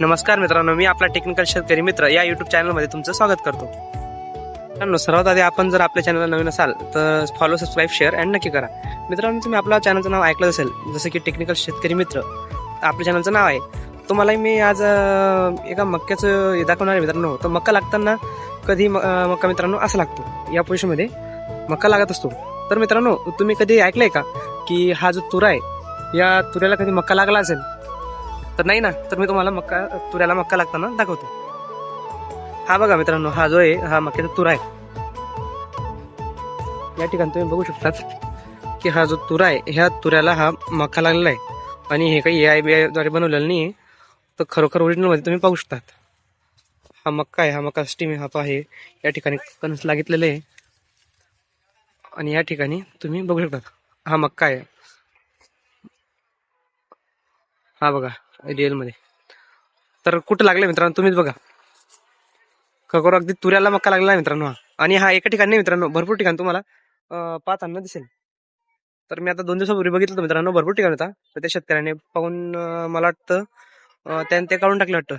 नमस्कार मित्रांनो, मी आपला टेक्निकल शेतकरी मित्र या युट्यूब चॅनलमध्ये तुमचं स्वागत करतो. मित्रांनो, सर्वात आधी आपण जर आपल्या चॅनलला नवीन असाल तर फॉलो, सबस्क्राईब, शेअर अँड नक्की करा. मित्रांनो, तुम्ही आपल्या चॅनलचं नाव ऐकलं असेल, जसं की टेक्निकल शेतकरी मित्र आपल्या चॅनलचं नाव आहे. तुम्हाला मी आज एका मक्याचं दाखवणार आहे. मित्रांनो, तर मक्का लागताना कधी मक्का मित्रांनो असा लागतो, या पोझिशनमध्ये मक्का लागत असतो. तर मित्रांनो, तुम्ही कधी ऐकलंय का की हा जो तुरा आहे या तुऱ्याला कधी मक्का लागला असेल? तर नाही ना. तर मी तुम्हाला तुऱ्याला मक्का लागताना दाखवतो. हा बघा मित्रांनो, हा जो आहे हा मक्याचा तुरा आहे. या ठिकाणी तुम्ही बघू शकतात की हा जो तुरा आहे ह्या तुऱ्याला हा मक्का लागलेला आहे. आणि हे काही AI द्वारे बनवलेलं नाही, तर खरोखर ओरिजिनल मध्ये तुम्ही पाहू शकतात. हा मक्का आहे, हा मक्का स्टीम आहे, हा आहे या ठिकाणी कणस लागलेले आहे. आणि या ठिकाणी तुम्ही बघू शकता हा मक्का आहे. हा बघा रिअल मध्ये. तर कुठं लागले मित्रांनो तुम्हीच बघा. खरोखर अगदी तुऱ्याला मक्का लागलेला आहे मित्रांनो. आणि हा एका ठिकाणी नाही मित्रांनो, भरपूर ठिकाणी तुम्हाला पाहताना दिसेल. तर मी आता 2 दिवसापूर्वी बघितलं मित्रांनो, भरपूर ठिकाणी होता. तर त्या शेतकऱ्याने पाहून मला वाटतं त्याने ते काढून टाकलं वाटतं.